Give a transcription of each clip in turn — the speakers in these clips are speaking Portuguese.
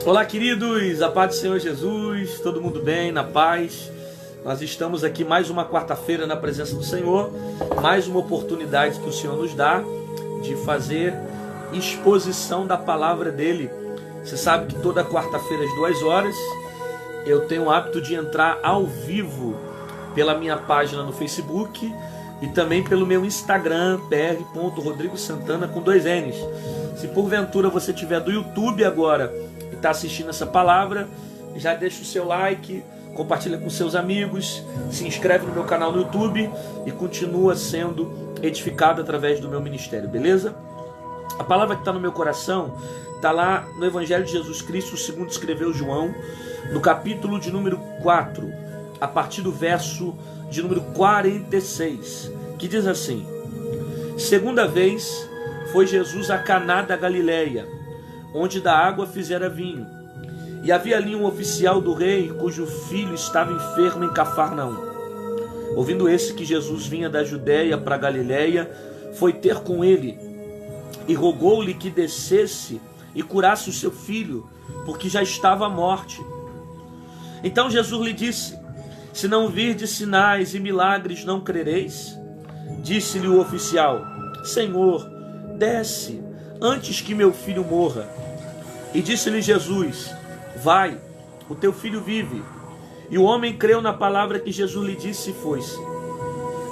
Olá, queridos, a paz do Senhor Jesus, todo mundo bem, na paz? Nós estamos aqui mais uma quarta-feira na presença do Senhor, mais uma oportunidade que o Senhor nos dá de fazer exposição da palavra dele. Você sabe que toda quarta-feira às 2 horas eu tenho o hábito de entrar ao vivo pela minha página no Facebook e também pelo meu Instagram, pr.rodrigosantana com 2 N's. Se porventura você tiver do YouTube agora e está assistindo essa palavra, já deixa o seu like, compartilha com seus amigos, se inscreve no meu canal no YouTube e continua sendo edificado através do meu ministério, beleza? A palavra que está no meu coração está lá no Evangelho de Jesus Cristo, segundo escreveu João, no capítulo de número 4, a partir do verso de número 46, que diz assim: segunda vez foi Jesus a Caná da Galileia, onde da água fizera vinho. E havia ali um oficial do rei, cujo filho estava enfermo em Cafarnaum. Ouvindo esse que Jesus vinha da Judéia para a Galileia, foi ter com ele e rogou-lhe que descesse e curasse o seu filho, porque já estava à morte. Então Jesus lhe disse: se não virdes sinais e milagres, não crereis? Disse-lhe o oficial: Senhor, desce, antes que meu filho morra. E disse-lhe Jesus: vai, o teu filho vive. E o homem creu na palavra que Jesus lhe disse e foi-se.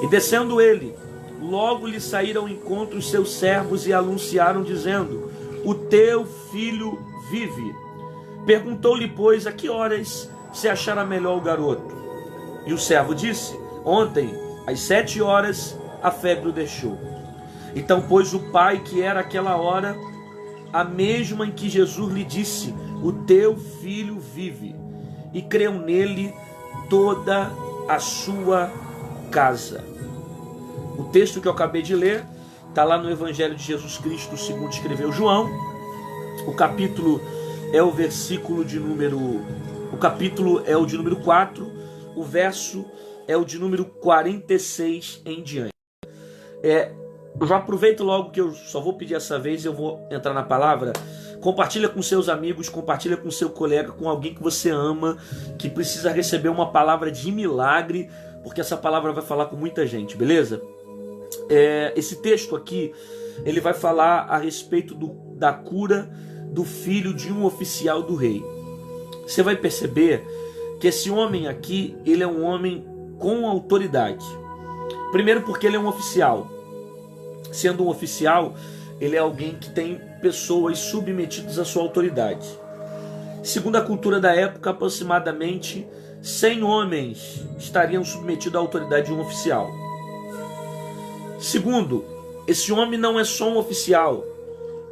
E descendo ele, logo lhe saíram ao encontro os seus servos e anunciaram, dizendo: o teu filho vive. Perguntou-lhe, pois, a que horas se achara melhor o garoto? E o servo disse: ontem, às 7 horas, a febre o deixou. Então, pois, o pai, que era aquela hora, a mesma em que Jesus lhe disse: o teu filho vive, e creu nele toda a sua casa. O texto que eu acabei de ler está lá no Evangelho de Jesus Cristo, segundo escreveu João. O capítulo é o versículo de número... O capítulo é o de número 4, o verso é o de número 46 em diante. Eu já aproveito logo que eu só vou pedir essa vez e eu vou entrar na palavra. Compartilha com seus amigos, compartilha com seu colega, com alguém que você ama, que precisa receber uma palavra de milagre, porque essa palavra vai falar com muita gente, beleza? Esse texto aqui, ele vai falar a respeito da cura do filho de um oficial do rei. Você vai perceber que esse homem aqui, ele é um homem com autoridade. Primeiro porque ele é um oficial. Sendo um oficial, ele é alguém que tem pessoas submetidas à sua autoridade. Segundo a cultura da época, aproximadamente 100 homens estariam submetidos à autoridade de um oficial. Segundo, esse homem não é só um oficial,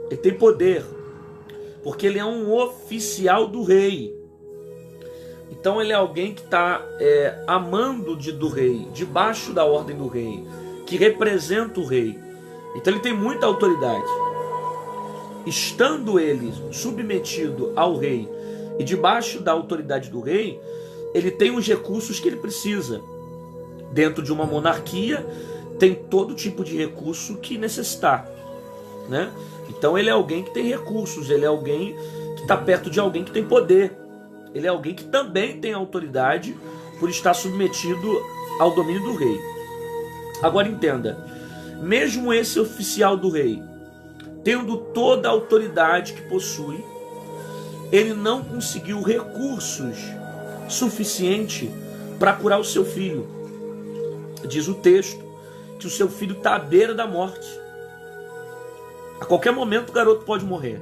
ele tem poder, porque ele é um oficial do rei. Então ele é alguém que está amando do rei, debaixo da ordem do rei, que representa o rei. Então ele tem muita autoridade. Estando ele submetido ao rei e debaixo da autoridade do rei, ele tem os recursos que ele precisa. Dentro de uma monarquia, tem todo tipo de recurso que necessitar, né? Então ele é alguém que tem recursos, ele é alguém que está perto de alguém que tem poder. Ele é alguém que também tem autoridade por estar submetido ao domínio do rei. Agora entenda, mesmo esse oficial do rei, tendo toda a autoridade que possui, ele não conseguiu recursos suficientes para curar o seu filho. Diz o texto que o seu filho está à beira da morte. A qualquer momento o garoto pode morrer,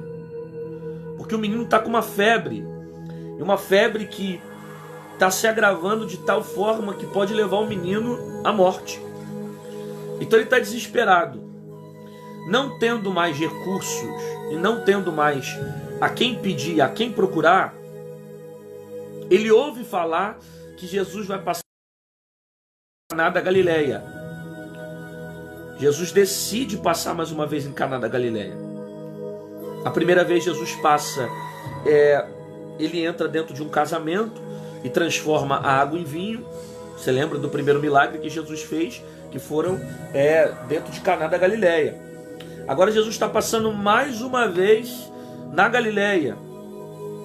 porque o menino está com uma febre, e uma febre que está se agravando de tal forma que pode levar o menino à morte. Então ele está desesperado, não tendo mais recursos e não tendo mais a quem pedir, a quem procurar. Ele ouve falar que Jesus vai passar em Caná da Galileia. Jesus decide passar mais uma vez em Caná da Galileia. A primeira vez Jesus passa, ele entra dentro de um casamento e transforma a água em vinho. Você lembra do primeiro milagre que Jesus fez, que foram dentro de Caná da Galileia. Agora Jesus está passando mais uma vez na Galileia.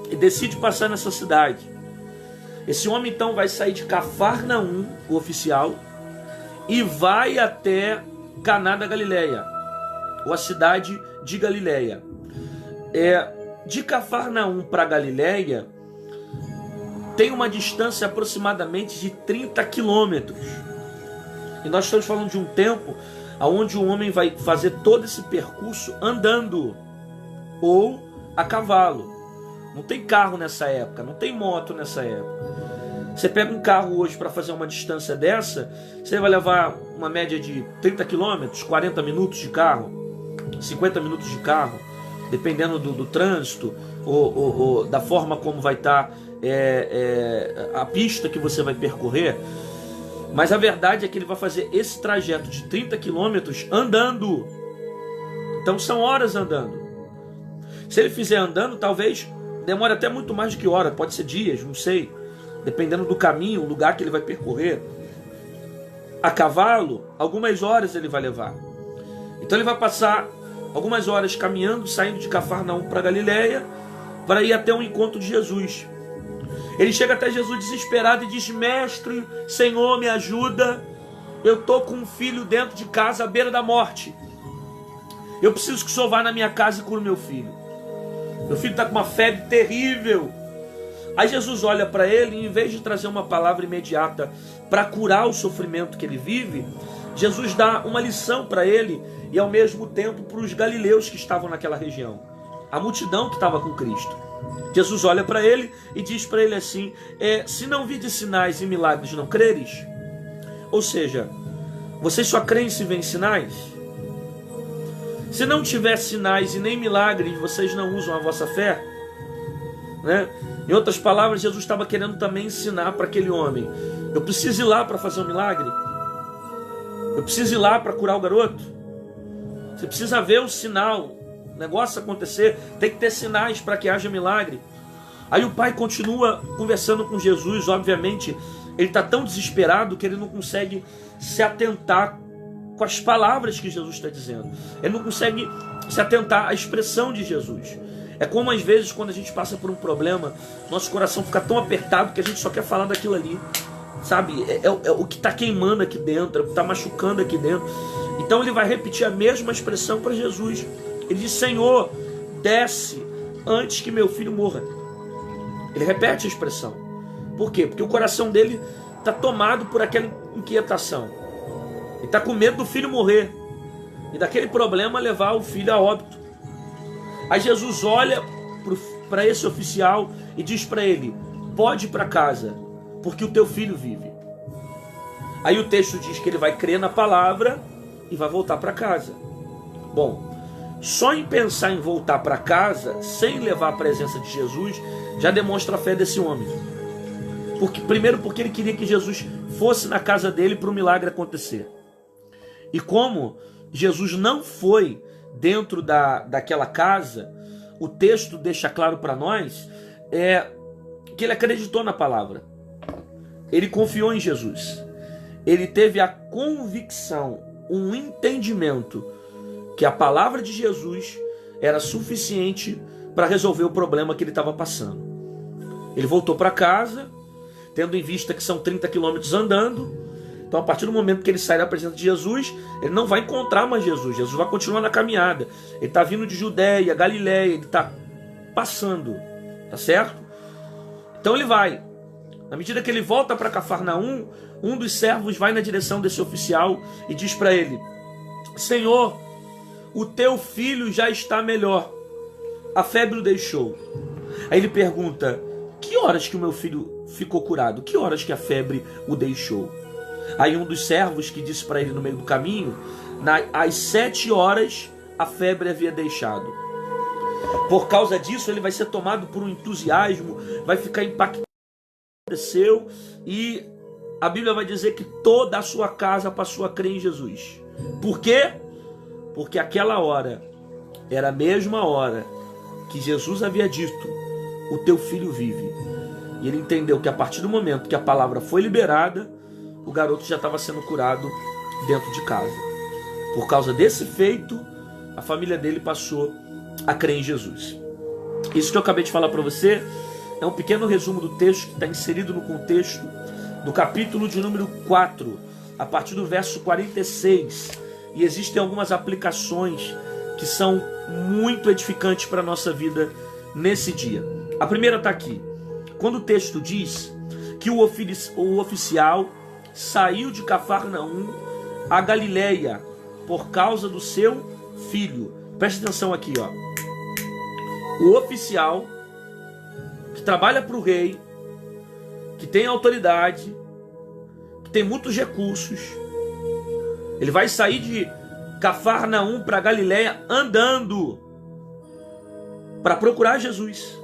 e decide passar nessa cidade. Esse homem então vai sair de Cafarnaum, o oficial, e vai até Caná da Galileia, ou a cidade de Galileia. De Cafarnaum para Galileia tem uma distância aproximadamente de 30 quilômetros. E nós estamos falando de um tempo onde o homem vai fazer todo esse percurso andando ou a cavalo. Não tem carro nessa época, não tem moto nessa época. Você pega um carro hoje para fazer uma distância dessa, você vai levar uma média de 30 quilômetros, 40 minutos de carro, 50 minutos de carro, dependendo do trânsito ou da forma como vai estar a pista que você vai percorrer. Mas a verdade é que ele vai fazer esse trajeto de 30 quilômetros andando. Então são horas andando. Se ele fizer andando, talvez demore até muito mais do que hora, pode ser dias, não sei, dependendo do caminho, o lugar que ele vai percorrer. A cavalo, algumas horas ele vai levar. Então ele vai passar algumas horas caminhando, saindo de Cafarnaum para Galileia, para ir até o encontro de Jesus. Ele chega até Jesus desesperado e diz: mestre, Senhor, me ajuda, eu estou com um filho dentro de casa à beira da morte, eu preciso que o Senhor vá na minha casa e cure meu filho. Meu filho está com uma febre terrível. Aí Jesus olha para ele e, em vez de trazer uma palavra imediata para curar o sofrimento que ele vive, Jesus dá uma lição para ele e ao mesmo tempo para os galileus que estavam naquela região, a multidão que estava com Cristo. Jesus olha para ele e diz para ele assim: se não vides sinais e milagres, não creres? Ou seja, vocês só creem se vêem sinais? Se não tiver sinais e nem milagres, vocês não usam a vossa fé? Né? Em outras palavras, Jesus estava querendo também ensinar para aquele homem: eu preciso ir lá para fazer um milagre? Eu preciso ir lá para curar o garoto? Você precisa ver o sinal, o negócio acontecer, tem que ter sinais para que haja milagre. Aí o pai continua conversando com Jesus. Obviamente ele está tão desesperado que ele não consegue se atentar com as palavras que Jesus está dizendo. Ele não consegue se atentar à expressão de Jesus. É como às vezes quando a gente passa por um problema, nosso coração fica tão apertado que a gente só quer falar daquilo ali, sabe? É o que está queimando aqui dentro, é o que está machucando aqui dentro. Então ele vai repetir a mesma expressão para Jesus. Ele diz: Senhor, desce antes que meu filho morra. Ele repete a expressão. Por quê? Porque o coração dele está tomado por aquela inquietação. Ele está com medo do filho morrer e daquele problema levar o filho a óbito. Aí Jesus olha para esse oficial e diz para ele: pode ir para casa, porque o teu filho vive. Aí o texto diz que ele vai crer na palavra e vai voltar para casa. Bom, só em pensar em voltar para casa sem levar a presença de Jesus já demonstra a fé desse homem. Primeiro porque ele queria que Jesus fosse na casa dele para o milagre acontecer. E como Jesus não foi dentro daquela casa, o texto deixa claro para nós que ele acreditou na palavra. Ele confiou em Jesus. Ele teve a convicção, um entendimento que a palavra de Jesus era suficiente para resolver o problema que ele estava passando. Ele voltou para casa, tendo em vista que são 30 quilômetros andando. Então, a partir do momento que ele sai da presença de Jesus, ele não vai encontrar mais Jesus. Jesus vai continuar na caminhada. Ele está vindo de Judeia, Galileia, ele está passando, tá certo? Então ele vai. Na medida que ele volta para Cafarnaum, um dos servos vai na direção desse oficial e diz para ele: Senhor, o teu filho já está melhor, a febre o deixou. Aí ele pergunta: que horas que o meu filho ficou curado? Que horas que a febre o deixou? Aí um dos servos que disse para ele no meio do caminho: às 7 horas a febre havia deixado. Por causa disso ele vai ser tomado por um entusiasmo, vai ficar impactado com o que aconteceu, e a Bíblia vai dizer que toda a sua casa passou a crer em Jesus. Por quê? Porque aquela hora era a mesma hora que Jesus havia dito: o teu filho vive. E ele entendeu que a partir do momento que a palavra foi liberada, o garoto já estava sendo curado dentro de casa. Por causa desse feito, a família dele passou a crer em Jesus. Isso que eu acabei de falar para você é um pequeno resumo do texto que está inserido no contexto do capítulo de número 4, a partir do verso 46. E existem algumas aplicações que são muito edificantes para a nossa vida nesse dia. A primeira está aqui. Quando o texto diz que o oficial saiu de Cafarnaum a Galileia por causa do seu filho. Preste atenção aqui, ó. O oficial que trabalha para o rei, que tem autoridade, que tem muitos recursos, ele vai sair de Cafarnaum para Galileia andando para procurar Jesus.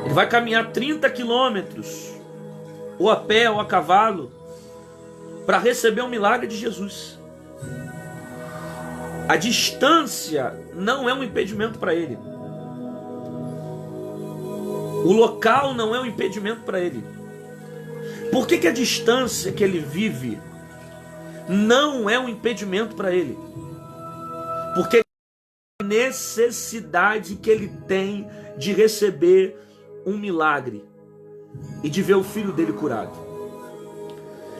Ele vai caminhar 30 quilômetros, ou a pé ou a cavalo, para receber um milagre de Jesus. A distância não é um impedimento para ele. O local não é um impedimento para ele. Por que a distância que ele vive não é um impedimento para ele? Porque a necessidade que ele tem de receber um milagre e de ver o filho dele curado.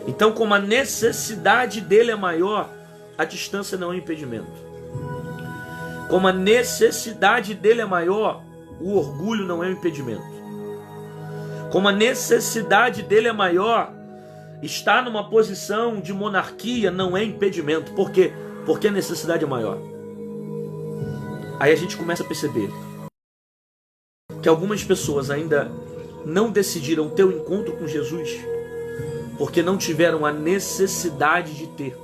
Então, como a necessidade dele é maior, a distância não é um impedimento. Como a necessidade dele é maior, o orgulho não é um impedimento. Como a necessidade dele é maior, estar numa posição de monarquia não é impedimento. Por quê? Porque a necessidade é maior. Aí a gente começa a perceber que algumas pessoas ainda não decidiram ter o encontro com Jesus porque não tiveram a necessidade de ter.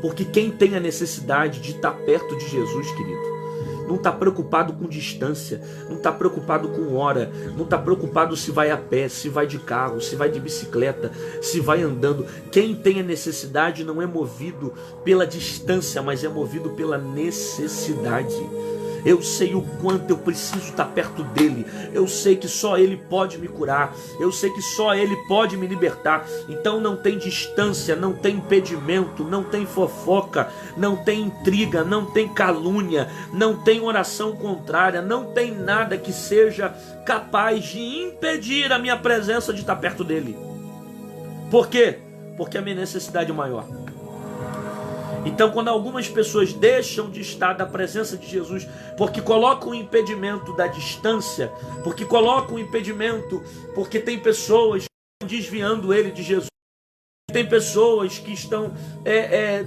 Porque quem tem a necessidade de estar perto de Jesus, querido, não está preocupado com distância, não está preocupado com hora, não está preocupado se vai a pé, se vai de carro, se vai de bicicleta, se vai andando. Quem tem a necessidade não é movido pela distância, mas é movido pela necessidade. Eu sei o quanto eu preciso estar perto dele. Eu sei que só ele pode me curar. Eu sei que só ele pode me libertar. Então não tem distância, não tem impedimento, não tem fofoca, não tem intriga, não tem calúnia, não tem oração contrária, não tem nada que seja capaz de impedir a minha presença de estar perto dele. Por quê? Porque a minha necessidade é maior. Então, quando algumas pessoas deixam de estar da presença de Jesus, porque colocam o impedimento da distância, porque colocam o impedimento, porque tem pessoas que estão desviando ele de Jesus, tem pessoas que estão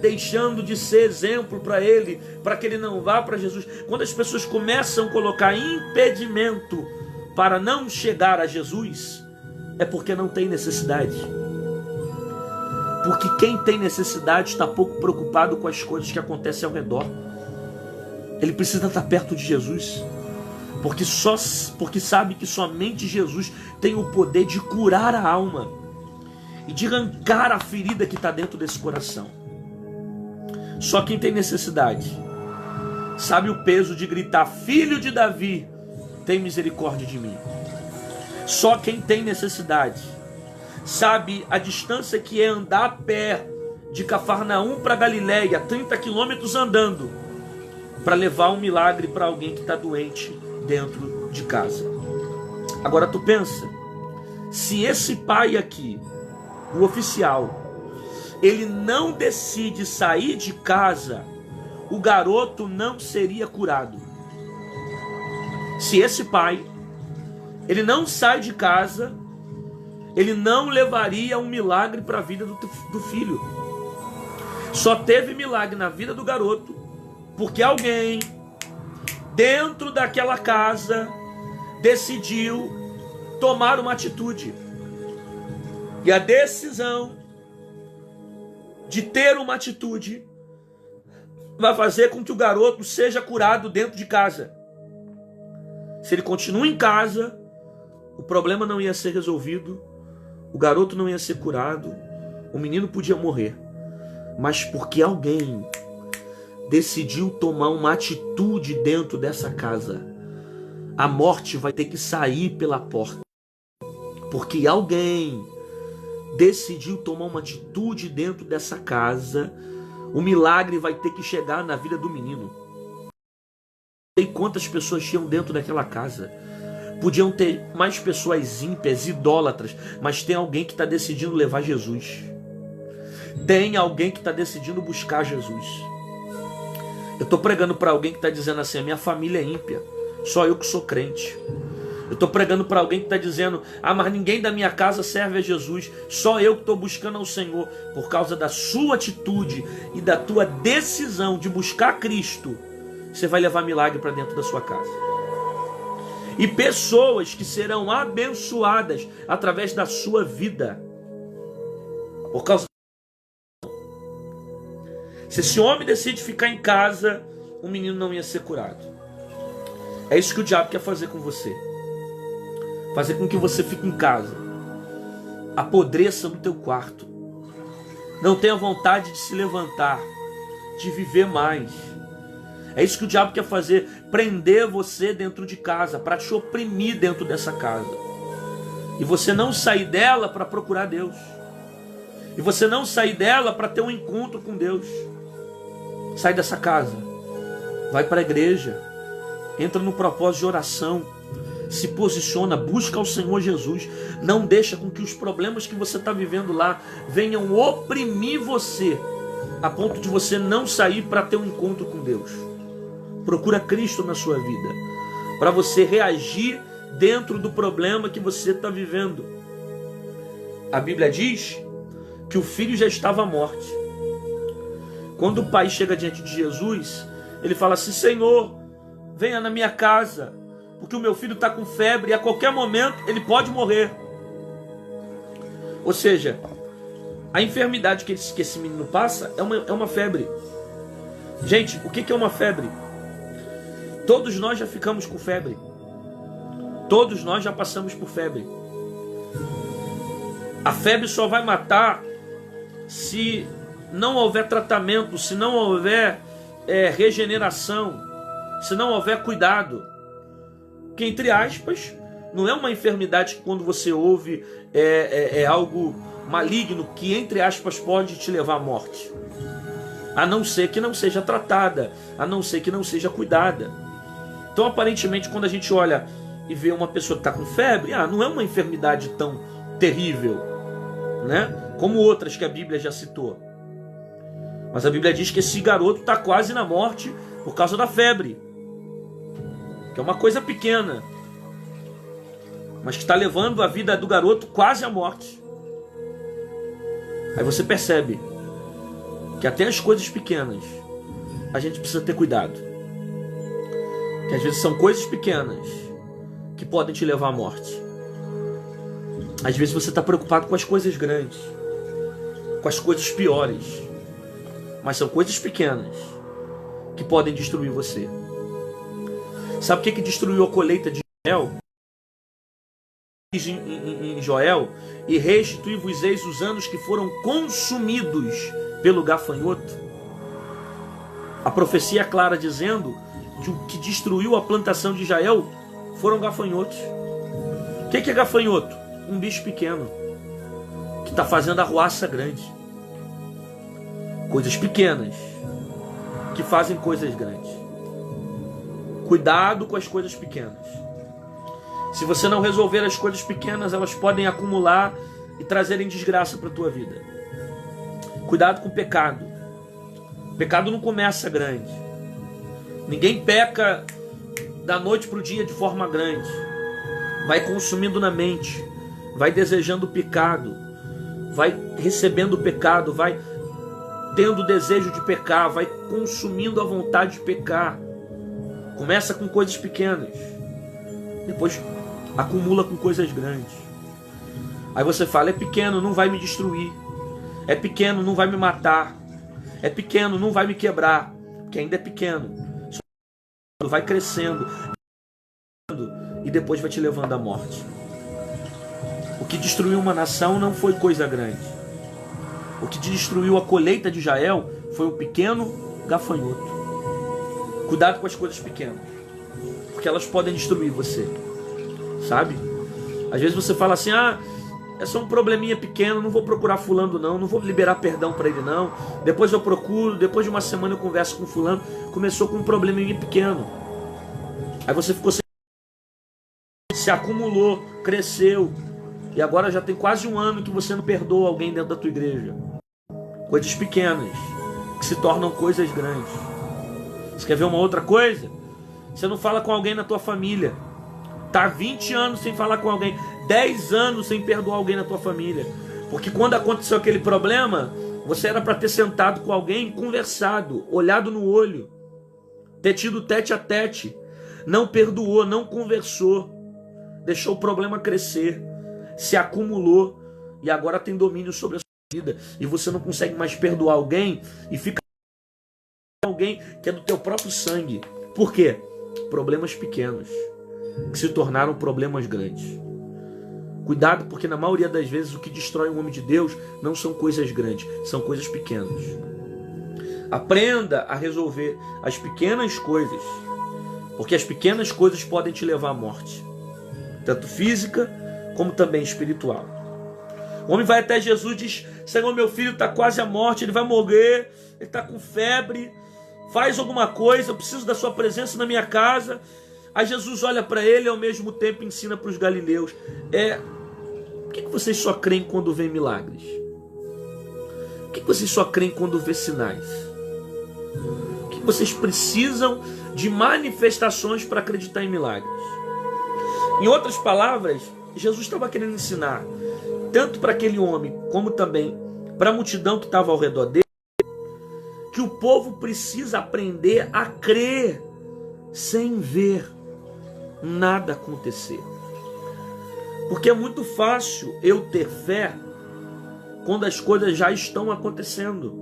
deixando de ser exemplo para ele, para que ele não vá para Jesus. Quando as pessoas começam a colocar impedimento para não chegar a Jesus, é porque não tem necessidade. Porque quem tem necessidade está pouco preocupado com as coisas que acontecem ao redor. Ele precisa estar perto de Jesus. Porque sabe que somente Jesus tem o poder de curar a alma e de arrancar a ferida que está dentro desse coração. Só quem tem necessidade sabe o peso de gritar: filho de Davi, tem misericórdia de mim. Só quem tem necessidade sabe a distância que é andar a pé de Cafarnaum para Galileia, 30 quilômetros andando, para levar um milagre para alguém que está doente dentro de casa. Agora tu pensa, se esse pai aqui, o oficial, ele não decide sair de casa, o garoto não seria curado. Se esse pai, ele não sai de casa, ele não levaria um milagre para a vida do filho. Só teve milagre na vida do garoto porque alguém dentro daquela casa decidiu tomar uma atitude. E a decisão de ter uma atitude vai fazer com que o garoto seja curado dentro de casa. Se ele continua em casa, o problema não ia ser resolvido, o garoto não ia ser curado, o menino podia morrer. Mas porque alguém decidiu tomar uma atitude dentro dessa casa, a morte vai ter que sair pela porta. Porque alguém decidiu tomar uma atitude dentro dessa casa, o milagre vai ter que chegar na vida do menino. sei quantas pessoas tinham dentro daquela casa. Podiam ter mais pessoas ímpias, idólatras, mas tem alguém que está decidindo levar Jesus. Tem alguém que está decidindo buscar Jesus. Eu estou pregando para alguém que está dizendo assim: a minha família é ímpia, só eu que sou crente. Eu estou pregando para alguém que está dizendo: ah, mas ninguém da minha casa serve a Jesus, só eu que estou buscando ao Senhor. Por causa da sua atitude e da tua decisão de buscar Cristo, você vai levar milagre para dentro da sua casa. E pessoas que serão abençoadas através da sua vida. Por causa. Se esse homem decide ficar em casa, o menino não ia ser curado. É isso que o diabo quer fazer com você. Fazer com que você fique em casa. Apodreça no teu quarto. Não tenha vontade de se levantar, de viver mais. É isso que o diabo quer fazer. Prender você dentro de casa, para te oprimir dentro dessa casa. E você não sair dela para procurar Deus. E você não sair dela para ter um encontro com Deus. Sai dessa casa. Vai para a igreja. Entra no propósito de oração. Se posiciona, busca o Senhor Jesus. Não deixa com que os problemas que você está vivendo lá venham oprimir você, a ponto de você não sair para ter um encontro com Deus. Procura Cristo na sua vida, para você reagir dentro do problema que você está vivendo. A Bíblia diz que o filho já estava à morte. Quando o pai chega diante de Jesus, ele fala assim: Senhor, venha na minha casa, porque o meu filho está com febre e a qualquer momento ele pode morrer. Ou seja, a enfermidade que esse menino passa é uma febre. Gente, o que é uma febre? Todos nós já ficamos com febre. Todos nós já passamos por febre. A febre só vai matar se não houver tratamento, se não houver regeneração, se não houver cuidado. Que, entre aspas, não é uma enfermidade que quando você ouve é algo maligno que, entre aspas, pode te levar à morte. A não ser que não seja tratada, a não ser que não seja cuidada. Então, aparentemente, quando a gente olha e vê uma pessoa que está com febre, não é uma enfermidade tão terrível, né? Como outras que a Bíblia já citou. Mas a Bíblia diz que esse garoto está quase na morte por causa da febre. Que é uma coisa pequena, mas que está levando a vida do garoto quase à morte. Aí você percebe que até as coisas pequenas a gente precisa ter cuidado. Que às vezes são coisas pequenas que podem te levar à morte. Às vezes você está preocupado com as coisas grandes, com as coisas piores, mas são coisas pequenas que podem destruir você. Sabe o que destruiu a colheita de Joel? Diz em Joel: e restituí-vos-eis os anos que foram consumidos pelo gafanhoto. A profecia é clara dizendo que o que destruiu a plantação de Israel foram gafanhotos. O que é gafanhoto? Um bicho pequeno que está fazendo arruaça grande. Coisas pequenas que fazem coisas grandes. Cuidado com as coisas pequenas. Se você não resolver as coisas pequenas, elas podem acumular e trazerem desgraça para a tua vida. Cuidado com o pecado. O pecado não começa grande. Ninguém peca da noite para o dia de forma grande. Vai consumindo na mente, vai desejando o pecado, vai recebendo o pecado, vai tendo o desejo de pecar, vai consumindo a vontade de pecar. Começa com coisas pequenas, depois acumula com coisas grandes. Aí você fala: é pequeno, não vai me destruir. É pequeno, não vai me matar. É pequeno, não vai me quebrar. Porque ainda é pequeno. Vai crescendo e depois vai te levando à morte. O que destruiu uma nação não foi coisa grande. O que destruiu a colheita de Israel foi um pequeno gafanhoto. Cuidado com as coisas pequenas, porque elas podem destruir você, sabe? Às vezes você fala assim: é só um probleminha pequeno, não vou procurar fulano não vou liberar perdão para ele não, depois eu procuro, depois de uma semana eu converso com fulano. Começou com um probleminha pequeno, Aí você ficou sem, se acumulou, cresceu, e agora já tem quase um ano que você não perdoa alguém dentro da tua igreja. Coisas pequenas que se tornam coisas grandes. Você quer ver uma outra coisa? Você não fala com alguém na tua família. Tá 20 anos sem falar com alguém, 10 anos sem perdoar alguém na tua família. Porque quando aconteceu aquele problema, você era para ter sentado com alguém, conversado, olhado no olho, ter tido tete a tete. Não perdoou, não conversou, deixou o problema crescer, se acumulou e agora tem domínio sobre a sua vida. E você não consegue mais perdoar alguém e fica com alguém que é do teu próprio sangue. Por quê? Problemas pequenos que se tornaram problemas grandes. Cuidado, porque na maioria das vezes o que destrói um homem de Deus não são coisas grandes, são coisas pequenas. Aprenda a resolver as pequenas coisas, porque as pequenas coisas podem te levar à morte, tanto física como também espiritual. O homem vai até Jesus e diz: Senhor, meu filho está quase à morte, ele vai morrer, ele está com febre, faz alguma coisa, eu preciso da sua presença na minha casa. Aí Jesus olha para ele e ao mesmo tempo ensina para os galileus: por que vocês só creem quando vêem milagres? Por que vocês só creem quando vê sinais? Por que vocês precisam de manifestações para acreditar em milagres? Em outras palavras, Jesus estava querendo ensinar, tanto para aquele homem, como também para a multidão que estava ao redor dele, que o povo precisa aprender a crer sem ver nada acontecer. Porque é muito fácil eu ter fé quando as coisas já estão acontecendo.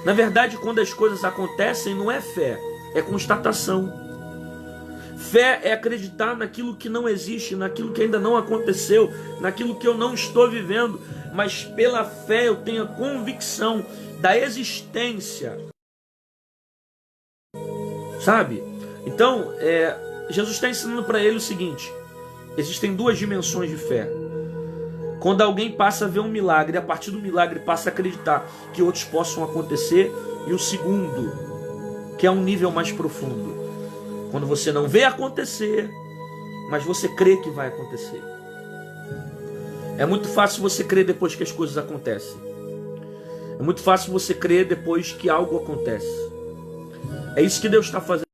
Na verdade, quando as coisas acontecem, não é fé, é constatação. Fé é acreditar naquilo que não existe, naquilo que ainda não aconteceu, naquilo que eu não estou vivendo, mas pela fé eu tenho a convicção da existência. Sabe? Então, Jesus está ensinando para ele o seguinte: existem duas dimensões de fé. Quando alguém passa a ver um milagre, a partir do milagre passa a acreditar que outros possam acontecer. E o segundo, que é um nível mais profundo, quando você não vê acontecer, mas você crê que vai acontecer. É muito fácil você crer depois que as coisas acontecem. É muito fácil você crer depois que algo acontece. É isso que Deus está fazendo.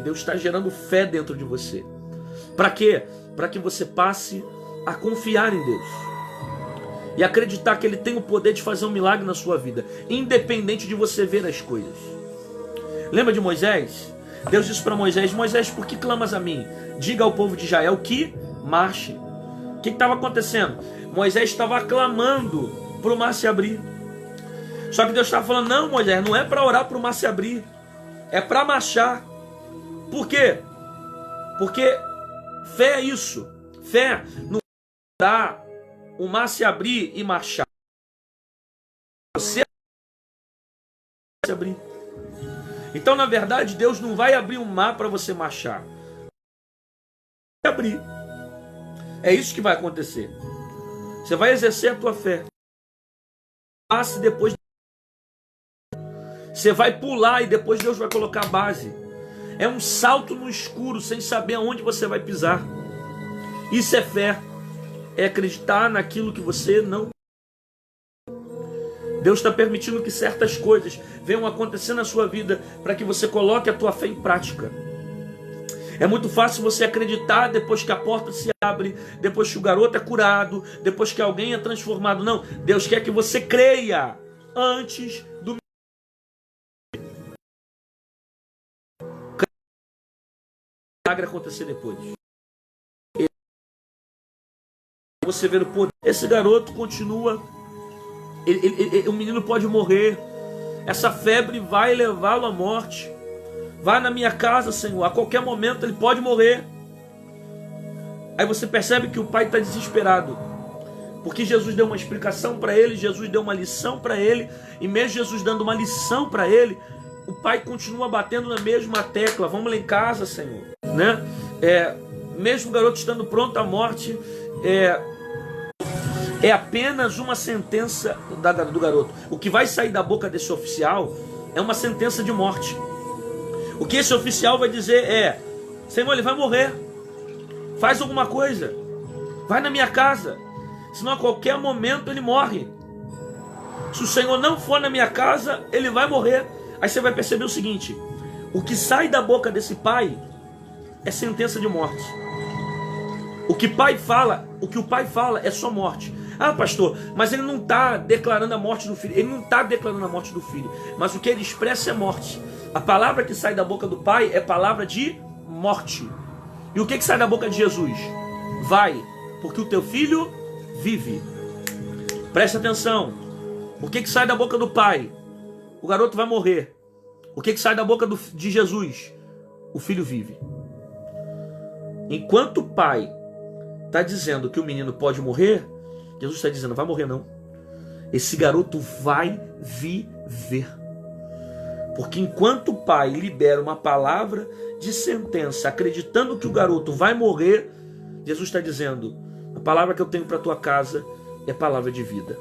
Deus está gerando fé dentro de você. Para quê? Para que você passe a confiar em Deus e acreditar que Ele tem o poder de fazer um milagre na sua vida, independente de você ver as coisas. Lembra de Moisés? Deus disse para Moisés: Moisés, por que clamas a mim? Diga ao povo de Israel que marche. O que estava acontecendo? Moisés estava clamando para o mar se abrir. Só que Deus estava falando: não, Moisés, não é para orar para o mar se abrir, é para marchar. Por quê? Porque fé é isso. Fé não é orar o mar se abrir e marchar. Você se abrir. Então, na verdade, Deus não vai abrir um mar para você marchar. Vai abrir. É isso que vai acontecer. Você vai exercer a tua fé. Passe depois. Você vai pular e depois Deus vai colocar a base. É um salto no escuro, sem saber aonde você vai pisar. Isso é fé. É acreditar naquilo que você não... Deus está permitindo que certas coisas venham acontecer na sua vida para que você coloque a tua fé em prática. É muito fácil você acreditar depois que a porta se abre, depois que o garoto é curado, depois que alguém é transformado. Não, Deus quer que você creia antes do milagre acontecer depois. Você vê o poder. Esse garoto continua. O menino pode morrer. Essa febre vai levá-lo à morte. Vai na minha casa, Senhor. A qualquer momento ele pode morrer. Aí você percebe que o pai está desesperado, porque Jesus deu uma explicação para ele, Jesus deu uma lição para ele. E mesmo Jesus dando uma lição para ele, o pai continua batendo na mesma tecla. Vamos lá em casa, Senhor, né? Mesmo o garoto estando pronto à morte, é apenas uma sentença do garoto. O que vai sair da boca desse oficial é uma sentença de morte. O que esse oficial vai dizer é: Senhor, ele vai morrer. Faz alguma coisa. Vai na minha casa. Senão a qualquer momento ele morre. Se o Senhor não for na minha casa, ele vai morrer. Aí você vai perceber o seguinte: o que sai da boca desse pai é sentença de morte. O que o pai fala é só morte. Ah, pastor, mas ele não está declarando a morte do filho. Ele não está declarando a morte do filho. Mas o que ele expressa é morte. A palavra que sai da boca do pai é palavra de morte. E o que sai da boca de Jesus? Vai, porque o teu filho vive. Preste atenção. O que sai da boca do pai? O garoto vai morrer. O que sai da boca de Jesus? O filho vive. Enquanto o pai está dizendo que o menino pode morrer, Jesus está dizendo: vai morrer não. Esse garoto vai viver. Porque enquanto o pai libera uma palavra de sentença, acreditando que o garoto vai morrer, Jesus está dizendo: a palavra que eu tenho para tua casa é palavra de vida.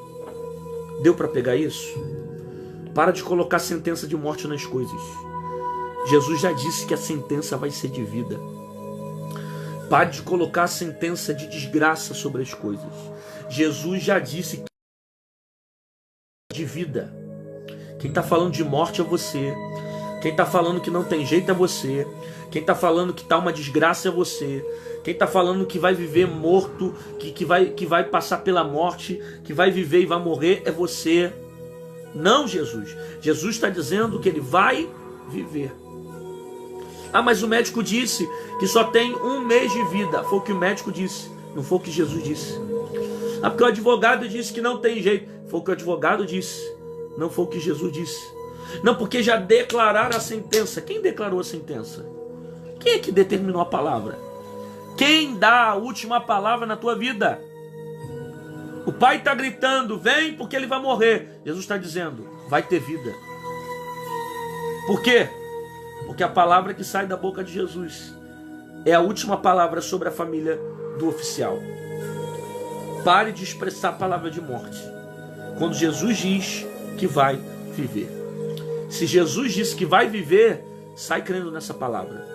Deu para pegar isso? Para de colocar sentença de morte nas coisas. Jesus já disse que a sentença vai ser de vida. Pare de colocar a sentença de desgraça sobre as coisas. Jesus já disse que de vida. Quem está falando de morte é você. Quem está falando que não tem jeito é você. Quem está falando que está uma desgraça é você. Quem está falando que vai viver morto, que vai passar pela morte, que vai viver e vai morrer é você. Não, Jesus. Jesus está dizendo que ele vai viver. Ah, mas o médico disse que só tem 1 mês de vida. Foi o que o médico disse, não foi o que Jesus disse. Ah, porque o advogado disse que não tem jeito. Foi o que o advogado disse, não foi o que Jesus disse. Não, porque já declararam a sentença. Quem declarou a sentença? Quem é que determinou a palavra? Quem dá a última palavra na tua vida? O pai está gritando: vem porque ele vai morrer. Jesus está dizendo: vai ter vida. Por quê? Porque a palavra que sai da boca de Jesus é a última palavra sobre a família do oficial. Pare de expressar a palavra de morte. Quando Jesus diz que vai viver. Se Jesus disse que vai viver, sai crendo nessa palavra.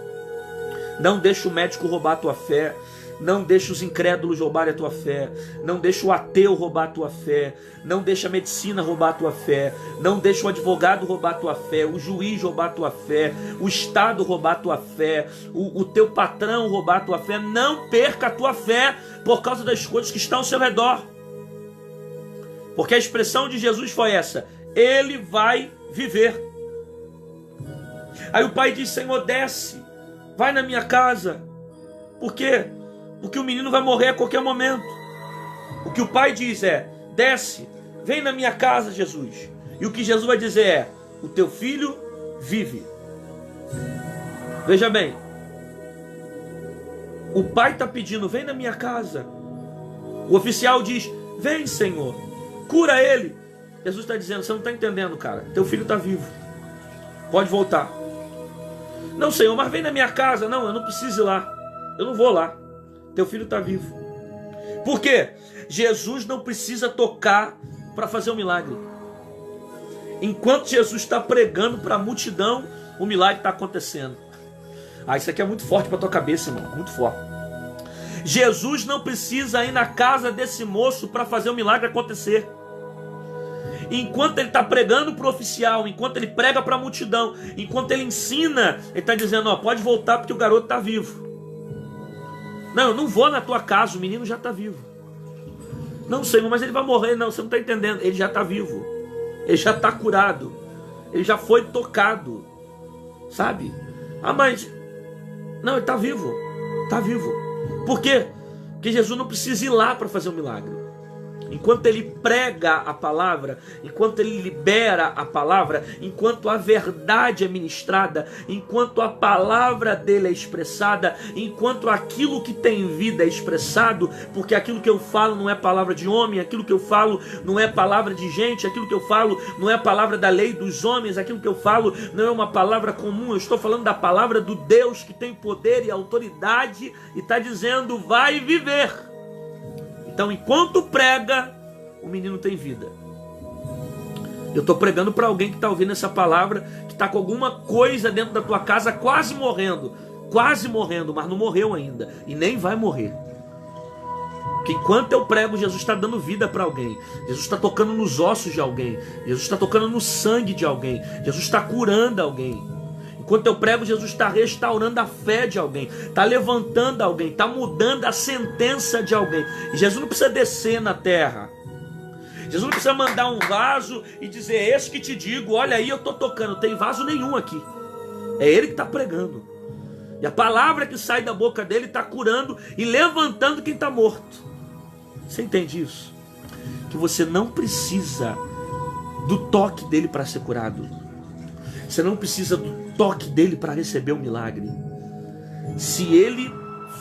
Não deixa o médico roubar a tua fé. Não deixa os incrédulos roubarem a tua fé. Não deixa o ateu roubar a tua fé. Não deixa a medicina roubar a tua fé. Não deixa o advogado roubar a tua fé. O juiz roubar a tua fé. O Estado roubar a tua fé. O teu patrão roubar a tua fé. Não perca a tua fé por causa das coisas que estão ao seu redor. Porque a expressão de Jesus foi essa: ele vai viver. Aí o pai diz: Senhor, desce, vai na minha casa. Por quê? Porque o menino vai morrer a qualquer momento. O que o pai diz é: desce, vem na minha casa, Jesus. E o que Jesus vai dizer é: o teu filho vive. Veja bem, o pai está pedindo: vem na minha casa. O oficial diz: vem, Senhor, cura ele. Jesus está dizendo: você não está entendendo, cara. Teu filho está vivo, pode voltar. Não, Senhor, mas vem na minha casa. Não, eu não preciso ir lá, eu não vou lá. Teu filho está vivo. Por quê? Jesus não precisa tocar para fazer um milagre. Enquanto Jesus está pregando para a multidão, o milagre está acontecendo. Ah, isso aqui é muito forte para tua cabeça, irmão. Muito forte. Jesus não precisa ir na casa desse moço para fazer o milagre acontecer. Enquanto ele está pregando para o oficial, enquanto ele prega para a multidão, enquanto ele ensina, ele está dizendo: ó, pode voltar porque o garoto está vivo. Não, eu não vou na tua casa, o menino já está vivo. Não, Senhor, mas ele vai morrer. Não, você não está entendendo, ele já está vivo. Ele já está curado. Ele já foi tocado. Sabe? Ah, mas... não, ele está vivo. Está vivo. Por quê? Porque Jesus não precisa ir lá para fazer um milagre. Enquanto ele prega a palavra, enquanto ele libera a palavra, enquanto a verdade é ministrada, enquanto a palavra dele é expressada, enquanto aquilo que tem vida é expressado, porque aquilo que eu falo não é palavra de homem, aquilo que eu falo não é palavra de gente, aquilo que eu falo não é palavra da lei dos homens, aquilo que eu falo não é uma palavra comum, eu estou falando da palavra do Deus que tem poder e autoridade e está dizendo: vai viver. Então, enquanto prega, o menino tem vida. Eu estou pregando para alguém que está ouvindo essa palavra, que está com alguma coisa dentro da tua casa quase morrendo. quase morrendo, mas não morreu ainda e nem vai morrer. Porque enquanto eu prego, Jesus está dando vida para alguém. Jesus está tocando nos ossos de alguém. Jesus está tocando no sangue de alguém. Jesus está curando alguém. Enquanto eu prego, Jesus está restaurando a fé de alguém. Está levantando alguém. Está mudando a sentença de alguém. E Jesus não precisa descer na terra. Jesus não precisa mandar um vaso e dizer: eis que te digo, olha aí, eu estou tocando. Não tem vaso nenhum aqui. É Ele que está pregando. E a palavra que sai da boca dele está curando e levantando quem está morto. Você entende isso? Que você não precisa do toque dele para ser curado. Você não precisa do toque dele para receber o milagre. Se ele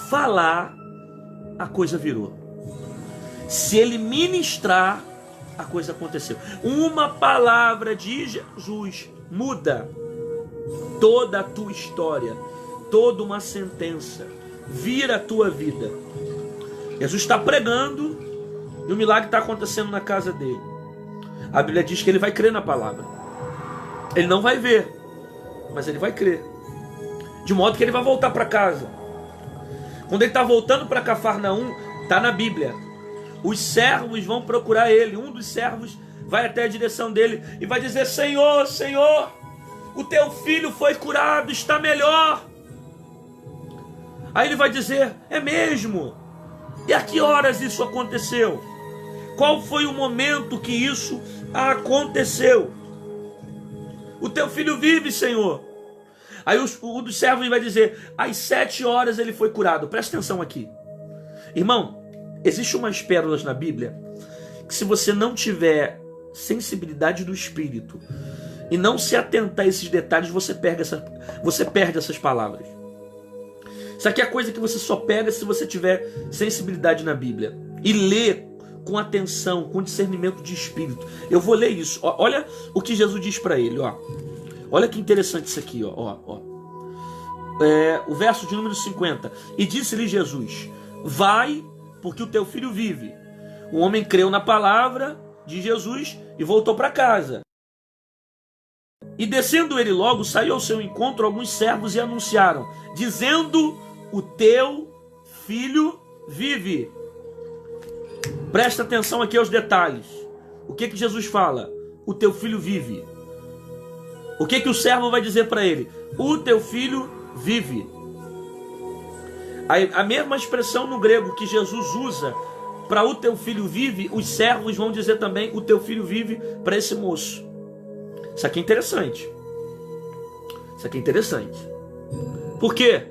falar, a coisa virou. Se ele ministrar, a coisa aconteceu. Uma palavra de Jesus muda toda a tua história, toda uma sentença, vira a tua vida. Jesus está pregando e o milagre está acontecendo na casa dele. A Bíblia diz que ele vai crer na palavra. Ele não vai ver, mas ele vai crer. De modo que ele vai voltar para casa. Quando ele está voltando para Cafarnaum, está na Bíblia. Os servos vão procurar ele. Um dos servos vai até a direção dele e vai dizer: Senhor, Senhor, o teu filho foi curado, está melhor. Aí ele vai dizer: é mesmo? E a que horas isso aconteceu? Qual foi o momento que isso aconteceu? O teu filho vive, Senhor. Aí um dos servos vai dizer: às 7 horas ele foi curado. Presta atenção aqui. Irmão, existe umas pérolas na Bíblia que, se você não tiver sensibilidade do Espírito e não se atentar a esses detalhes, você perde essas palavras. Isso aqui é coisa que você só pega se você tiver sensibilidade na Bíblia e ler com atenção, com discernimento de espírito. Eu vou ler isso. Olha o que Jesus diz para ele. Olha que interessante isso aqui. O verso de número 50. E disse-lhe Jesus: vai, porque o teu filho vive. O homem creu na palavra de Jesus e voltou para casa. E descendo ele logo, saiu ao seu encontro alguns servos e anunciaram, dizendo: o teu filho vive. Presta atenção aqui aos detalhes. O que Jesus fala? O teu filho vive. O que o servo vai dizer para ele? O teu filho vive. A mesma expressão no grego que Jesus usa para o teu filho vive, os servos vão dizer também: o teu filho vive, para esse moço. Isso aqui é interessante. Isso aqui é interessante. Por quê?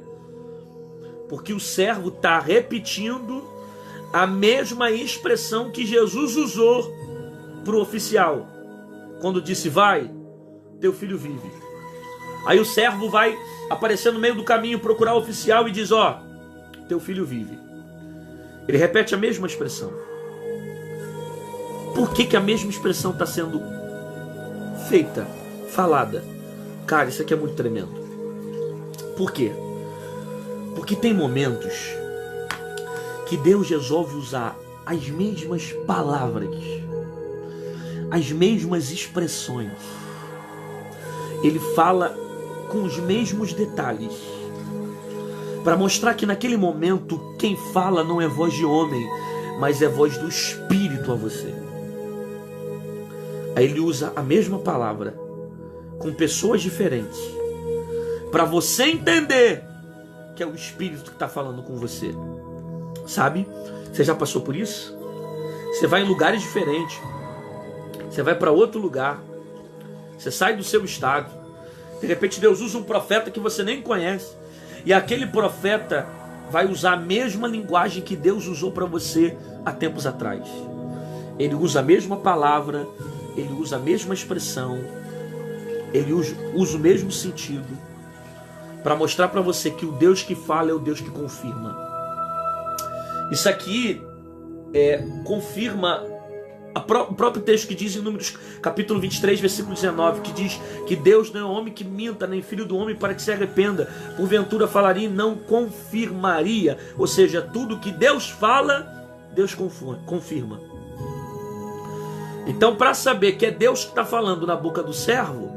Porque o servo está repetindo a mesma expressão que Jesus usou para o oficial, quando disse: vai, teu filho vive. Aí o servo vai aparecer no meio do caminho, procurar o oficial e diz: teu filho vive. Ele repete a mesma expressão. Por que a mesma expressão está sendo feita, falada? Cara, isso aqui é muito tremendo. Por quê? Porque tem momentos que Deus resolve usar as mesmas palavras, as mesmas expressões. Ele fala com os mesmos detalhes, para mostrar que naquele momento quem fala não é voz de homem, mas é voz do Espírito a você. Aí ele usa a mesma palavra com pessoas diferentes, para você entender que é o Espírito que está falando com você. Sabe? Você já passou por isso? Você vai em lugares diferentes, você vai para outro lugar, você sai do seu estado, de repente Deus usa um profeta que você nem conhece, e aquele profeta vai usar a mesma linguagem que Deus usou para você há tempos atrás. Ele usa a mesma palavra, ele usa a mesma expressão, ele usa o mesmo sentido, para mostrar para você que o Deus que fala é o Deus que confirma. Isso aqui confirma o próprio texto que diz em Números capítulo 23, versículo 19, que diz que Deus não é homem que minta, nem filho do homem para que se arrependa. Porventura falaria e não confirmaria. Ou seja, tudo que Deus fala, Deus confirma. Então, para saber que é Deus que está falando na boca do servo,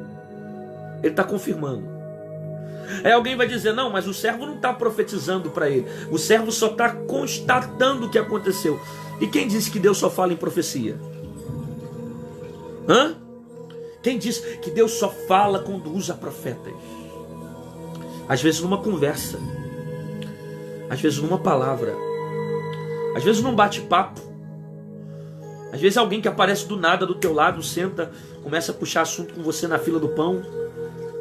ele está confirmando. Aí alguém vai dizer, não, mas o servo não está profetizando para ele. O servo só está constatando o que aconteceu. E quem disse que Deus só fala em profecia? Hã? Quem disse que Deus só fala quando usa profetas? Às vezes numa conversa. Às vezes numa palavra. Às vezes num bate-papo. Às vezes alguém que aparece do nada do teu lado, senta, começa a puxar assunto com você na fila do pão,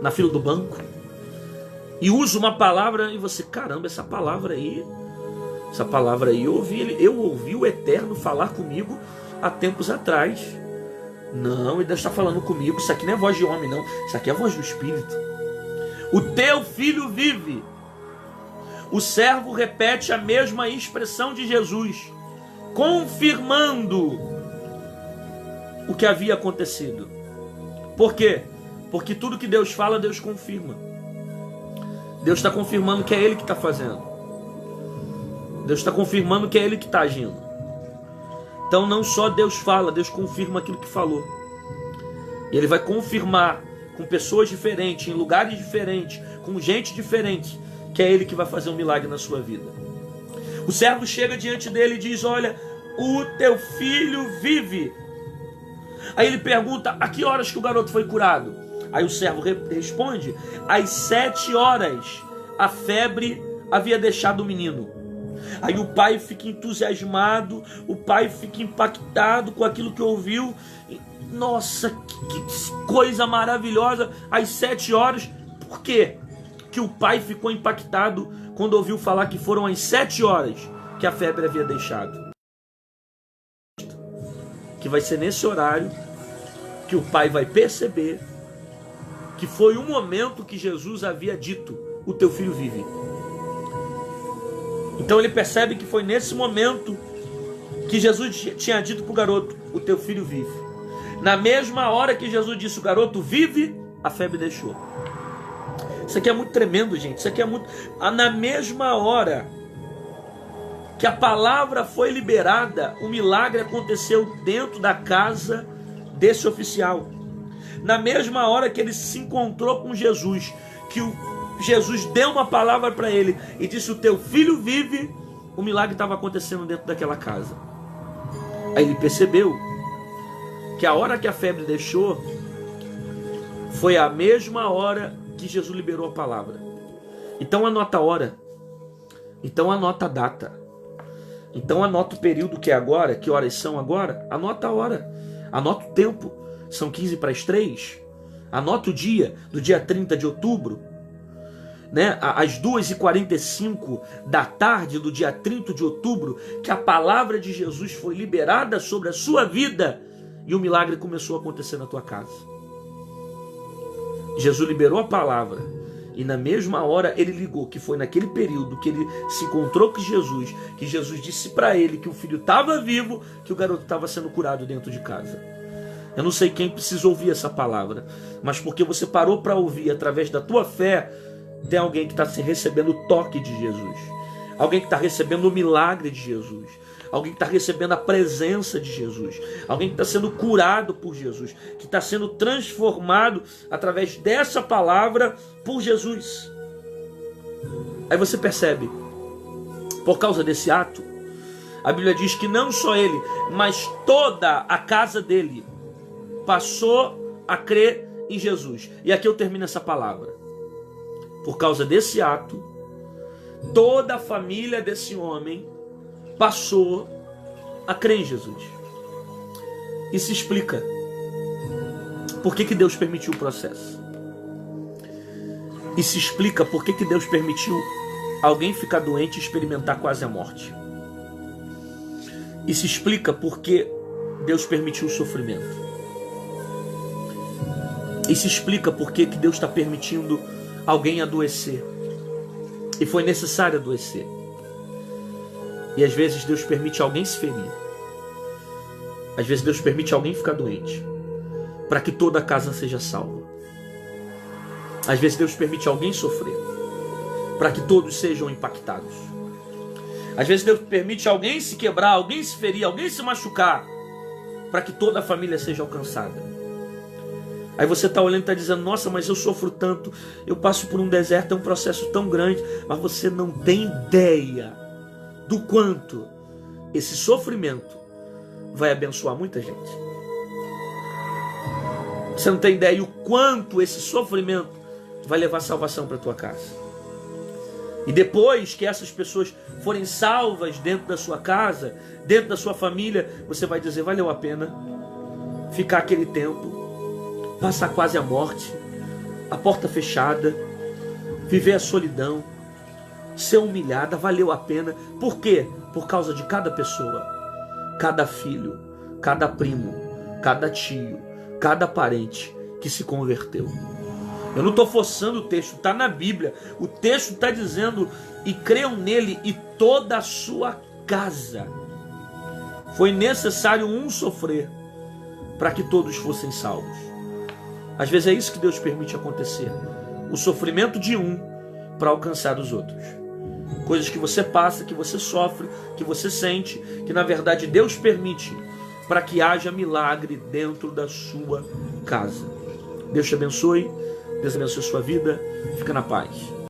na fila do banco, e usa uma palavra e você, caramba, essa palavra aí eu ouvi o Eterno falar comigo há tempos atrás. Não, e Deus está falando comigo, isso aqui não é voz de homem não, isso aqui é a voz do Espírito. O teu filho vive. O servo repete a mesma expressão de Jesus, confirmando o que havia acontecido. Por quê? Porque tudo que Deus fala, Deus confirma. Deus está confirmando que é Ele que está fazendo. Deus está confirmando que é Ele que está agindo. Então não só Deus fala, Deus confirma aquilo que falou. E Ele vai confirmar com pessoas diferentes, em lugares diferentes, com gente diferente, que é Ele que vai fazer um milagre na sua vida. O servo chega diante dele e diz, olha, o teu filho vive. Aí ele pergunta, a que horas que o garoto foi curado? Aí o servo responde, às 7 horas a febre havia deixado o menino. Aí o pai fica entusiasmado, o pai fica impactado com aquilo que ouviu. Nossa, que coisa maravilhosa, às 7 horas. Por quê? Que o pai ficou impactado quando ouviu falar que foram às 7 horas que a febre havia deixado. Que vai ser nesse horário que o pai vai perceber que foi o momento que Jesus havia dito, o teu filho vive. Então ele percebe que foi nesse momento que Jesus tinha dito para o garoto, o teu filho vive. Na mesma hora que Jesus disse, o garoto vive, a febre deixou. Isso aqui é muito tremendo, gente. Isso aqui é muito... Na mesma hora que a palavra foi liberada, o milagre aconteceu dentro da casa desse oficial. Na mesma hora que ele se encontrou com Jesus, que Jesus deu uma palavra para ele e disse, o teu filho vive, o milagre estava acontecendo dentro daquela casa. Aí ele percebeu que a hora que a febre deixou foi a mesma hora que Jesus liberou a palavra. Então anota a hora, então anota a data, então anota o período que é agora, que horas são agora, anota a hora, anota o tempo, são 15 para as 3, anota o dia, do dia 30 de outubro, né? Às 2h45 da tarde do dia 30 de outubro, que a palavra de Jesus foi liberada sobre a sua vida e o milagre começou a acontecer na tua casa. Jesus liberou a palavra e na mesma hora ele ligou, que foi naquele período que ele se encontrou com Jesus, que Jesus disse para ele que o filho estava vivo, que o garoto estava sendo curado dentro de casa. Eu não sei quem precisa ouvir essa palavra, mas porque você parou para ouvir através da tua fé, tem alguém que está recebendo o toque de Jesus, alguém que está recebendo o milagre de Jesus, alguém que está recebendo a presença de Jesus, alguém que está sendo curado por Jesus, que está sendo transformado através dessa palavra por Jesus. Aí você percebe, por causa desse ato, a Bíblia diz que não só ele, mas toda a casa dele passou a crer em Jesus. E aqui eu termino essa palavra. Por causa desse ato, toda a família desse homem passou a crer em Jesus. Isso explica por que Deus permitiu o processo. Isso explica por que Deus permitiu alguém ficar doente e experimentar quase a morte. Isso explica por que Deus permitiu o sofrimento. Isso explica por que Deus está permitindo alguém adoecer. E foi necessário adoecer. E às vezes Deus permite alguém se ferir. Às vezes Deus permite alguém ficar doente, para que toda a casa seja salva. Às vezes Deus permite alguém sofrer, para que todos sejam impactados. Às vezes Deus permite alguém se quebrar, alguém se ferir, alguém se machucar, para que toda a família seja alcançada. Aí você está olhando e está dizendo, nossa, mas eu sofro tanto, eu passo por um deserto, é um processo tão grande, mas você não tem ideia do quanto esse sofrimento vai abençoar muita gente. Você não tem ideia o quanto esse sofrimento vai levar salvação para a tua casa. E depois que essas pessoas forem salvas dentro da sua casa, dentro da sua família, você vai dizer, valeu a pena ficar aquele tempo, passar quase a morte, a porta fechada, viver a solidão, ser humilhada, valeu a pena. Por quê? Por causa de cada pessoa, cada filho, cada primo, cada tio, cada parente que se converteu. Eu não estou forçando o texto, está na Bíblia. O texto está dizendo, e creiam nele e toda a sua casa. Foi necessário um sofrer para que todos fossem salvos. Às vezes é isso que Deus permite acontecer. O sofrimento de um para alcançar os outros. Coisas que você passa, que você sofre, que você sente, que na verdade Deus permite para que haja milagre dentro da sua casa. Deus te abençoe. Deus abençoe a sua vida. Fica na paz.